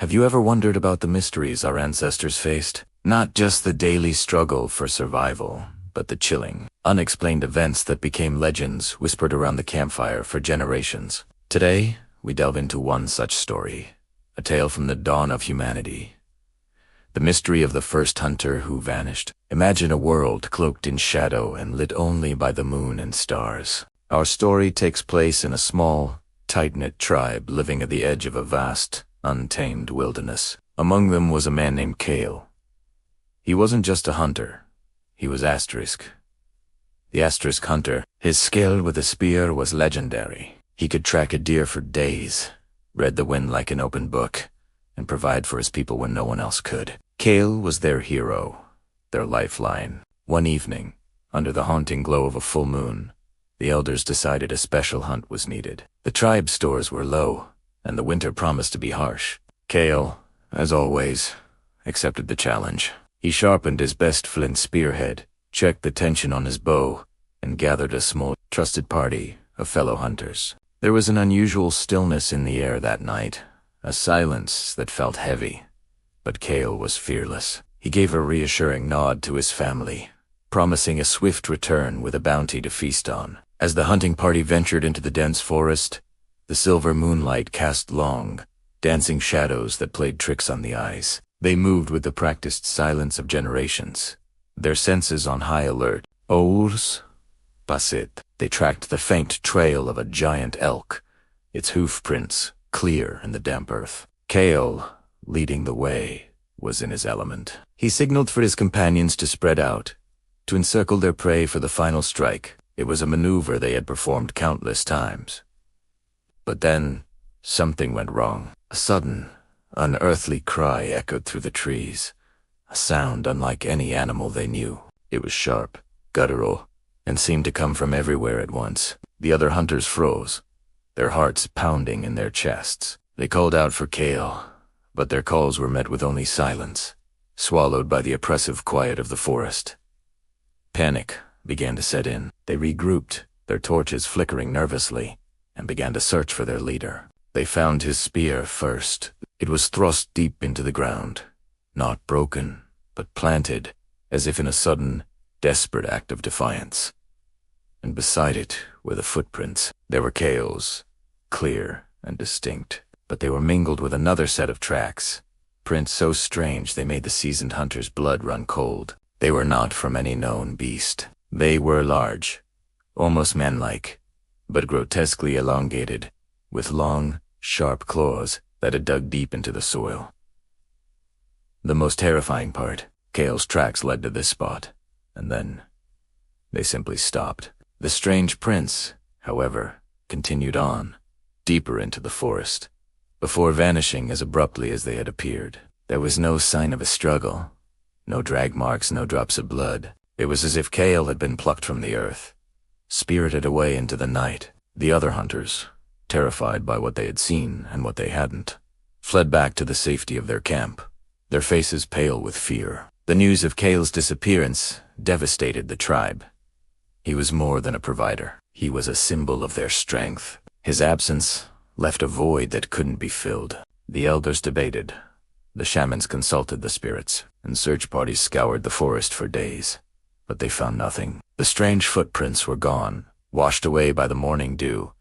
Have you ever wondered about the mysteries our ancestors faced? Not just the daily struggle for survival, but the chilling, unexplained events that became legends whispered around the campfire for generations. Today, we delve into one such story, a tale from the dawn of humanity. The mystery of the first hunter who vanished. Imagine a world cloaked in shadow and lit only by the moon and stars. Our story takes place in a small, tight-knit tribe living at the edge of a vast, untamed wilderness. Among them was a man named Kale. He wasn't just a hunter, he was Asterisk. The Asterisk hunter. His skill with a spear was legendary. He could track a deer for days, read the wind like an open book, and provide for his people when no one else could. Kale was their hero, their lifeline. One evening, under the haunting glow of a full moon, the elders decided a special hunt was needed. The tribe's stores were low, and the winter promised to be harsh. Kale, as always, accepted the challenge. He sharpened his best flint spearhead, checked the tension on his bow, and gathered a small, trusted party of fellow hunters. There was an unusual stillness in the air that night, a silence that felt heavy. But Kale was fearless. He gave a reassuring nod to his family, promising a swift return with a bounty to feast on. As the hunting party ventured into the dense forest, the silver moonlight cast long, dancing shadows that played tricks on the eyes. They moved with the practiced silence of generations, their senses on high alert. Ours passit. They tracked the faint trail of a giant elk, its hoof prints clear in the damp earth. Kale, leading the way, was in his element. He signaled for his companions to spread out, to encircle their prey for the final strike. It was a maneuver they had performed countless times. But then, something went wrong. A sudden, unearthly cry echoed through the trees, a sound unlike any animal they knew. It was sharp, guttural, and seemed to come from everywhere at once. The other hunters froze, their hearts pounding in their chests. They called out for Kale, but their calls were met with only silence, swallowed by the oppressive quiet of the forest. Panic began to set in. They regrouped, their torches flickering nervously, and began to search for their leader. They found his spear first. It was thrust deep into the ground, not broken, but planted, as if in a sudden, desperate act of defiance. And beside it were the footprints. They were Kale's, clear and distinct, but they were mingled with another set of tracks, prints so strange they made the seasoned hunter's blood run cold. They were not from any known beast. They were large, almost man-like, but grotesquely elongated, with long, sharp claws that had dug deep into the soil. The most terrifying part, Kale's tracks led to this spot, and then they simply stopped. The strange prints, however, continued on, deeper into the forest, before vanishing as abruptly as they had appeared. There was no sign of a struggle, no drag marks, no drops of blood. It was as if Kale had been plucked from the earth, spirited away into the night. The other hunters, terrified by what they had seen and what they hadn't, fled back to the safety of their camp, their faces pale with fear. The news of Kale's disappearance devastated the tribe. He was more than a provider. He was a symbol of their strength. His absence left a void that couldn't be filled. The elders debated. The shamans consulted the spirits, and search parties scoured the forest for days. But they found nothing. The strange footprints were gone, washed away by the morning dew,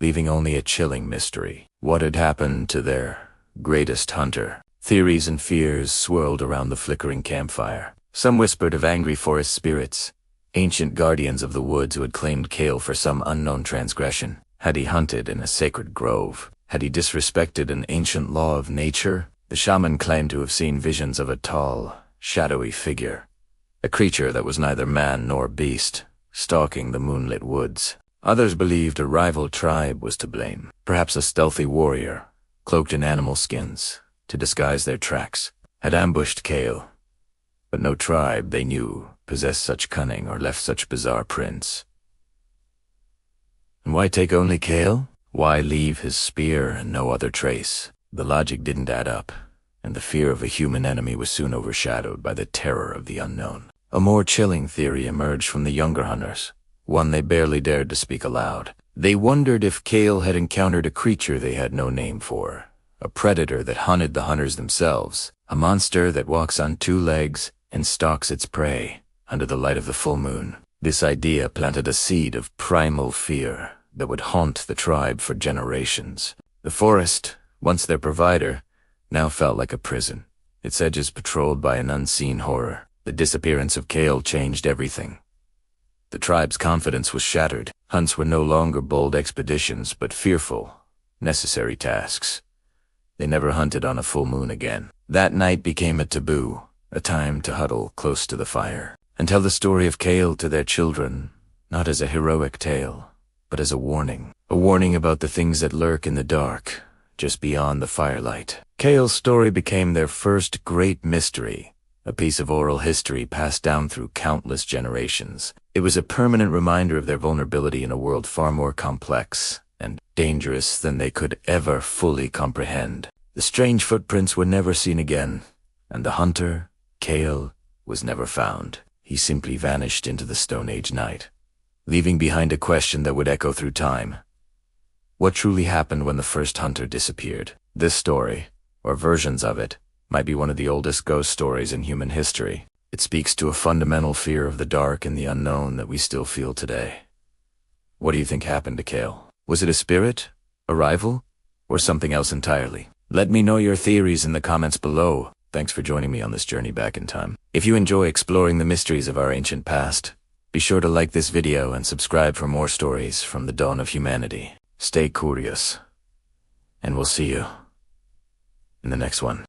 leaving only a chilling mystery. What had happened to their greatest hunter? Theories and fears swirled around the flickering campfire. Some whispered of angry forest spirits, ancient guardians of the woods who had claimed Kale for some unknown transgression. Had he hunted in a sacred grove? Had he disrespected an ancient law of nature? The shaman claimed to have seen visions of a tall, shadowy figure, a creature that was neither man nor beast, stalking the moonlit woods. Others believed a rival tribe was to blame, perhaps a stealthy warrior, cloaked in animal skins, to disguise their tracks, had ambushed Kale. But no tribe, they knew, possessed such cunning or left such bizarre prints. And why take only Kale? Why leave his spear and no other trace? The logic didn't add up, and the fear of a human enemy was soon overshadowed by the terror of the unknown. A more chilling theory emerged from the younger hunters, one they barely dared to speak aloud. They wondered if Kale had encountered a creature they had no name for, a predator that hunted the hunters themselves, a monster that walks on two legs and stalks its prey under the light of the full moon. This idea planted a seed of primal fear that would haunt the tribe for generations. The forest, once their provider, now felt like a prison, its edges patrolled by an unseen horror. The disappearance of Kale changed everything. The tribe's confidence was shattered. Hunts were no longer bold expeditions, but fearful, necessary tasks. They never hunted on a full moon again. That night became a taboo, a time to huddle close to the fire and tell the story of Kale to their children, not as a heroic tale, but as a warning about the things that lurk in the dark, just beyond the firelight. Kale's story became their first great mystery, a piece of oral history passed down through countless generations. It was a permanent reminder of their vulnerability in a world far more complex and dangerous than they could ever fully comprehend. The strange footprints were never seen again, and the hunter, Kale, was never found. He simply vanished into the Stone Age night, leaving behind a question that would echo through time. What truly happened when the first hunter disappeared? This story, or versions of it, might be one of the oldest ghost stories in human history. It speaks to a fundamental fear of the dark and the unknown that we still feel today. What do you think happened to Kale? Was it a spirit, a rival, or something else entirely? Let me know your theories in the comments below. Thanks for joining me on this journey back in time. If you enjoy exploring the mysteries of our ancient past, be sure to like this video and subscribe for more stories from the dawn of humanity. Stay curious, and we'll see you in the next one.